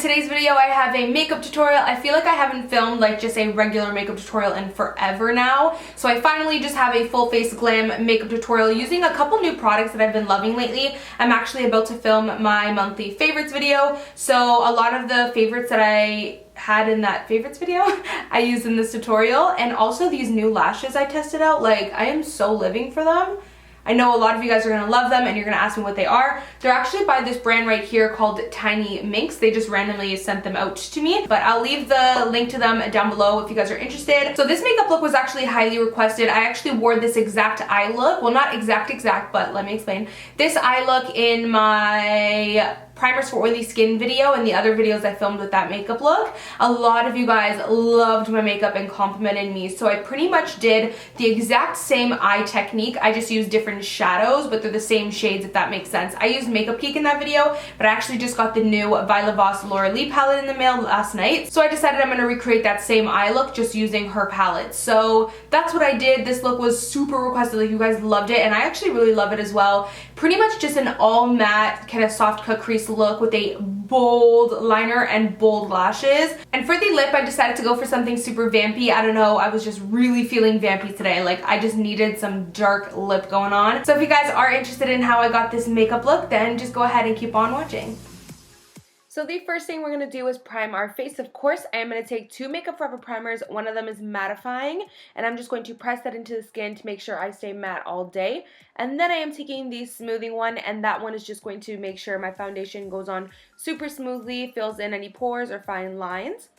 today's video, I have a makeup tutorial. I feel like I haven't filmed like just a regular makeup tutorial in forever now. So I finally just have a full face glam makeup tutorial using a couple new products that I've been loving lately. I'm actually about to film my monthly favorites video. So a lot of the favorites that I had in that favorites video I used in this tutorial, and also these new lashes I tested out. Like, I am so living for them. I know a lot of you guys are gonna love them and you're gonna ask me what they are. They're actually by this brand right here called Tiny Minx. They just randomly sent them out to me, but I'll leave the link to them down below if you guys are interested. So this makeup look was actually highly requested. I actually wore this exact eye look. Well, not exact, but let me explain. This eye look in my primers for oily skin video and the other videos I filmed with that makeup look. A lot of you guys loved my makeup and complimented me, so I pretty much did the exact same eye technique. I just used different shadows, but they're the same shades, if that makes sense. I used Makeup Geek in that video, but I actually just got the new Voss Laura Lee palette in the mail last night, so I decided I'm gonna recreate that same eye look just using her palette. So that's what I did. This look was super requested, like you guys loved it, and I actually really love it as well. Pretty much just an all matte kind of soft cut crease look with a bold liner and bold lashes. And for the lip, I decided to go for something super vampy. I don't know, I was just really feeling vampy today. Like, I just needed some dark lip going on. So if you guys are interested in how I got this makeup look, then just go ahead and keep on watching. So the first thing we're going to do is prime our face. Of course, I am going to take two Makeup Forever primers. One of them is mattifying, and I'm just going to press that into the skin to make sure I stay matte all day. And then I am taking the smoothing one, and that one is just going to make sure my foundation goes on super smoothly, fills in any pores or fine lines.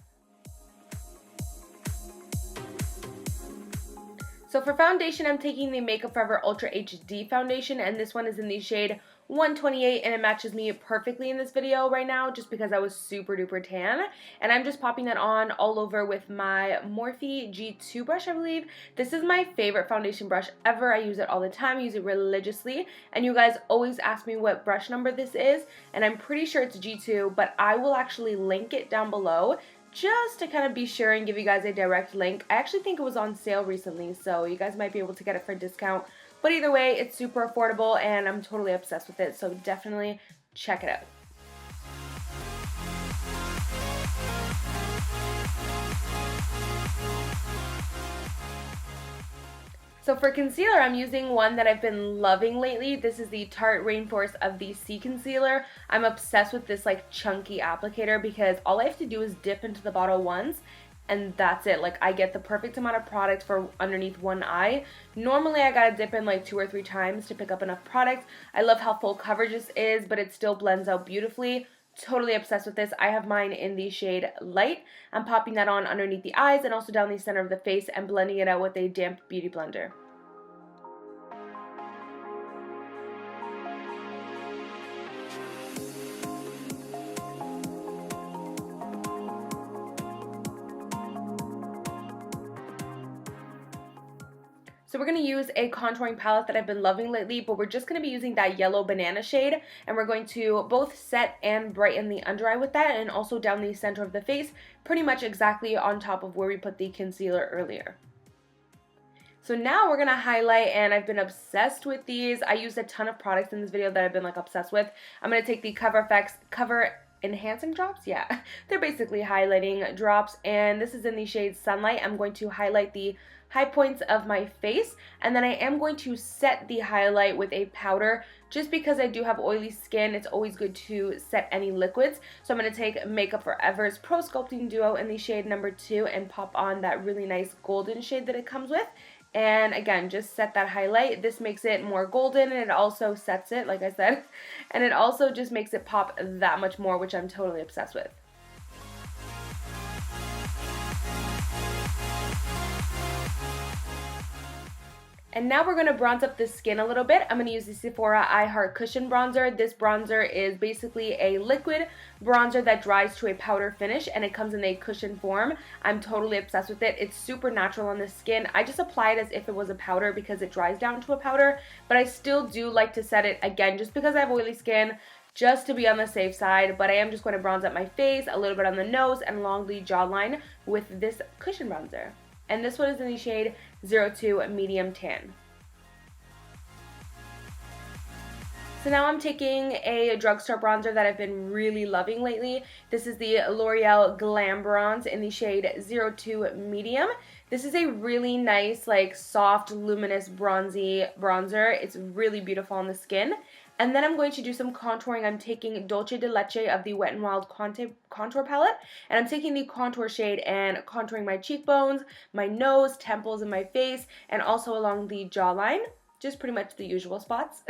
So for foundation, I'm taking the Makeup Forever Ultra HD foundation, and this one is in the shade 128, and it matches me perfectly in this video right now just because I was super duper tan. And I'm just popping that on all over with my Morphe G2 brush, I believe. This is my favorite foundation brush ever. I use it all the time. I use it religiously, and you guys always ask me what brush number this is, and I'm pretty sure it's G2, but I will actually link it down below just to kind of be sure and give you guys a direct link. I actually think it was on sale recently, so you guys might be able to get it for a discount. But either way, it's super affordable and I'm totally obsessed with it, so definitely check it out. So for concealer, I'm using one that I've been loving lately. This is the Tarte Rainforest of the Sea Concealer. I'm obsessed with this like chunky applicator because all I have to do is dip into the bottle once, and that's it. Like, I get the perfect amount of product for underneath one eye. Normally I gotta dip in like 2 or 3 times to pick up enough product. I love how full coverage this is, but it still blends out beautifully. Totally obsessed with this. I have mine in the shade Light. I'm popping that on underneath the eyes and also down the center of the face and blending it out with a damp beauty blender. So we're going to use a contouring palette that I've been loving lately, but we're just going to be using that yellow banana shade, and we're going to both set and brighten the under eye with that, and also down the center of the face, pretty much exactly on top of where we put the concealer earlier. So now we're going to highlight, and I've been obsessed with these. I used a ton of products in this video that I've been like obsessed with. I'm going to take the Cover FX Cover Enhancing drops. Yeah, they're basically highlighting drops, and this is in the shade Sunlight. I'm going to highlight the high points of my face, and then I am going to set the highlight with a powder just because I do have oily skin. It's always good to set any liquids. So I'm going to take Makeup Forever's Pro Sculpting Duo in the shade number 2 and pop on that really nice golden shade that it comes with. And again, just set that highlight. This makes it more golden, and it also sets it, like I said, and it also just makes it pop that much more, which I'm totally obsessed with. And now we're going to bronze up the skin a little bit. I'm going to use the Sephora I Heart Cushion Bronzer. This bronzer is basically a liquid bronzer that dries to a powder finish, and it comes in a cushion form. I'm totally obsessed with it. It's super natural on the skin. I just apply it as if it was a powder because it dries down to a powder, but I still do like to set it again just because I have oily skin, just to be on the safe side. But I am just going to bronze up my face, a little bit on the nose, and along the jawline with this cushion bronzer. And this one is in the shade 02 Medium Tan. So now I'm taking a drugstore bronzer that I've been really loving lately. This is the L'Oreal Glam Bronze in the shade 02 Medium. This is a really nice, like, soft, luminous, bronzy bronzer. It's really beautiful on the skin. And then I'm going to do some contouring. I'm taking Dolce de Leche of the Wet n Wild contour palette. And I'm taking the contour shade and contouring my cheekbones, my nose, temples, and my face, and also along the jawline. Just pretty much the usual spots.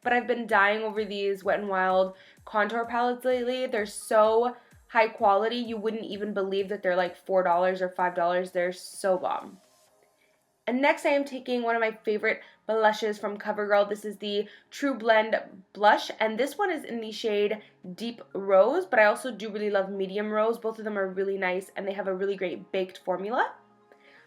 But I've been dying over these Wet n Wild contour palettes lately. They're so high quality, you wouldn't even believe that they're like $4 or $5. They're so bomb. And next I am taking one of my favorite blushes from CoverGirl. This is the True Blend blush, and this one is in the shade Deep Rose, but I also do really love Medium Rose. Both of them are really nice, and they have a really great baked formula.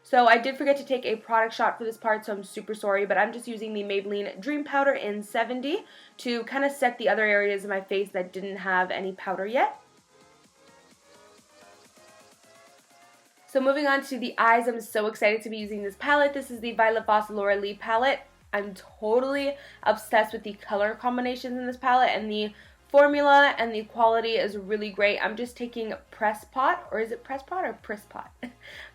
So I did forget to take a product shot for this part, so I'm super sorry, but I'm just using the Maybelline Dream Powder in 70 to kind of set the other areas of my face that didn't have any powder yet. So moving on to the eyes, I'm so excited to be using this palette. This is the Violet Voss Laura Lee palette. I'm totally obsessed with the color combinations in this palette, and the formula and the quality is really great. I'm just taking Press Pot, or is it Press Pot or Press Pot? I'm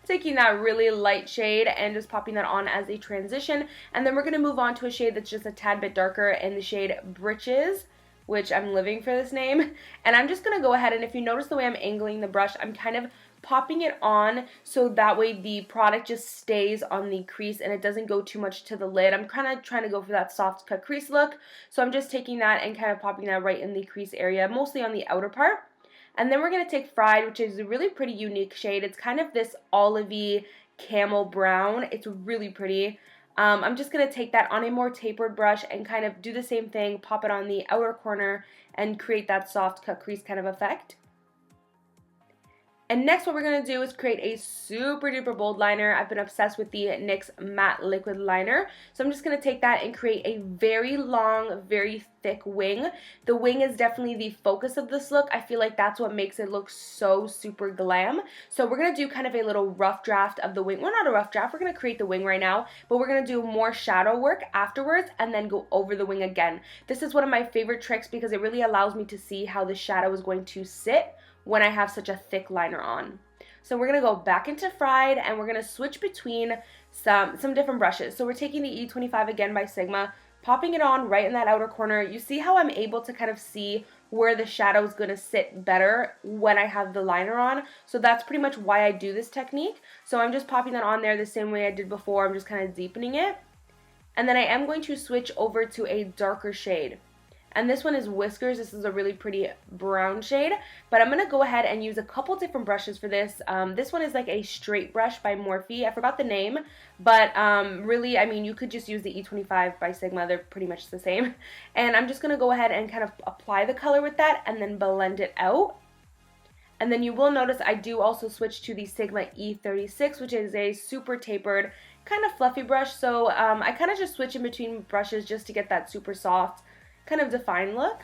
taking that really light shade and just popping that on as a transition. And then we're going to move on to a shade that's just a tad bit darker in the shade Britches, which I'm living for this name. And I'm just going to go ahead, and if you notice the way I'm angling the brush, I'm kind of popping it on so that way the product just stays on the crease and it doesn't go too much to the lid. I'm kind of trying to go for that soft cut crease look, so I'm just taking that and kind of popping that right in the crease area, mostly on the outer part. And then we're going to take Fried, which is a really pretty unique shade. It's kind of this olivey camel brown. It's really pretty. I'm just going to take that on a more tapered brush and kind of do the same thing, pop it on the outer corner and create that soft cut crease kind of effect. And next what we're going to do is create a super duper bold liner. I've been obsessed with the NYX Matte Liquid Liner. So I'm just going to take that and create a very long, very thick wing. The wing is definitely the focus of this look. I feel like that's what makes it look so super glam. So we're going to do kind of a little rough draft of the wing. Well, not a rough draft. We're going to create the wing right now, but we're going to do more shadow work afterwards and then go over the wing again. This is one of my favorite tricks because it really allows me to see how the shadow is going to sit when I have such a thick liner on. So we're going to go back into Fried and we're going to switch between some different brushes. So we're taking the E25 again by Sigma, popping it on right in that outer corner. You see how I'm able to kind of see where the shadow is going to sit better when I have the liner on. So that's pretty much why I do this technique. So I'm just popping that on there the same way I did before. I'm just kind of deepening it. And then I am going to switch over to a darker shade. And this one is Whiskers. This is a really pretty brown shade, but I'm going to go ahead and use a couple different brushes for this. This one is like a straight brush by Morphe. I forgot the name, but really, I mean, you could just use the E25 by Sigma. They're pretty much the same. And I'm just going to go ahead and kind of apply the color with that and then blend it out. And then you will notice I do also switch to the Sigma E36, which is a super tapered, kind of fluffy brush. So I kind of just switch in between brushes just to get that super soft, kind of defined look.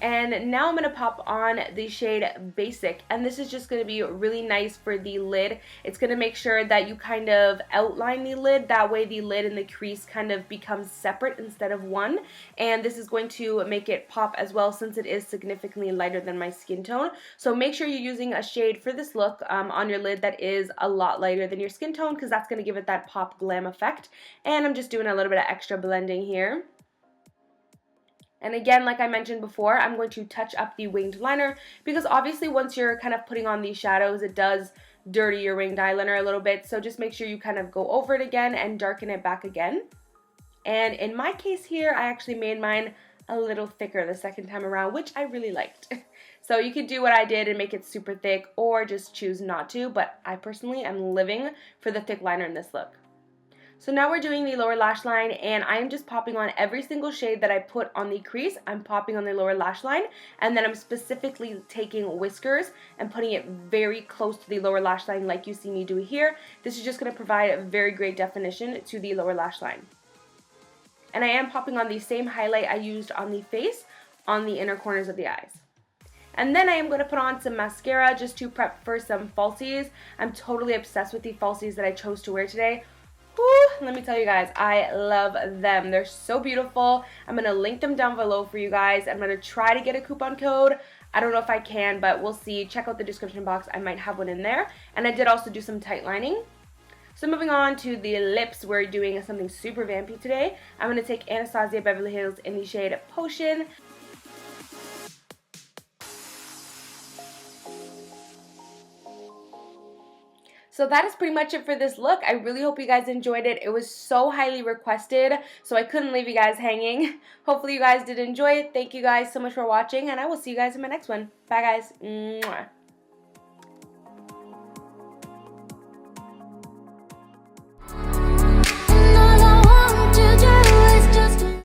And now I'm going to pop on the shade Basic, and this is just going to be really nice for the lid. It's going to make sure that you kind of outline the lid, that way the lid and the crease kind of becomes separate instead of one, and this is going to make it pop as well since it is significantly lighter than my skin tone. So make sure you're using a shade for this look on your lid that is a lot lighter than your skin tone, because that's going to give it that pop glam effect. And I'm just doing a little bit of extra blending here. And again, like I mentioned before, I'm going to touch up the winged liner because obviously once you're kind of putting on these shadows, it does dirty your winged eyeliner a little bit. So just make sure you kind of go over it again and darken it back again. And in my case here, I actually made mine a little thicker the second time around, which I really liked. So you could do what I did and make it super thick or just choose not to, but I personally am living for the thick liner in this look. So now we're doing the lower lash line, and I'm just popping on every single shade that I put on the crease. I'm popping on the lower lash line, and then I'm specifically taking Whiskers and putting it very close to the lower lash line like you see me do here. This is just going to provide a very great definition to the lower lash line. And I am popping on the same highlight I used on the face on the inner corners of the eyes. And then I am going to put on some mascara just to prep for some falsies. I'm totally obsessed with the falsies that I chose to wear today. Whew, let me tell you guys, I love them. They're so beautiful. I'm going to link them down below for you guys. I'm going to try to get a coupon code. I don't know if I can, but we'll see. Check out the description box. I might have one in there. And I did also do some tight lining. So moving on to the lips, we're doing something super vampy today. I'm going to take Anastasia Beverly Hills in the shade Potion. So that is pretty much it for this look. I really hope you guys enjoyed it. It was so highly requested, so I couldn't leave you guys hanging. Hopefully you guys did enjoy it. Thank you guys so much for watching, and I will see you guys in my next one. Bye, guys. Mwah.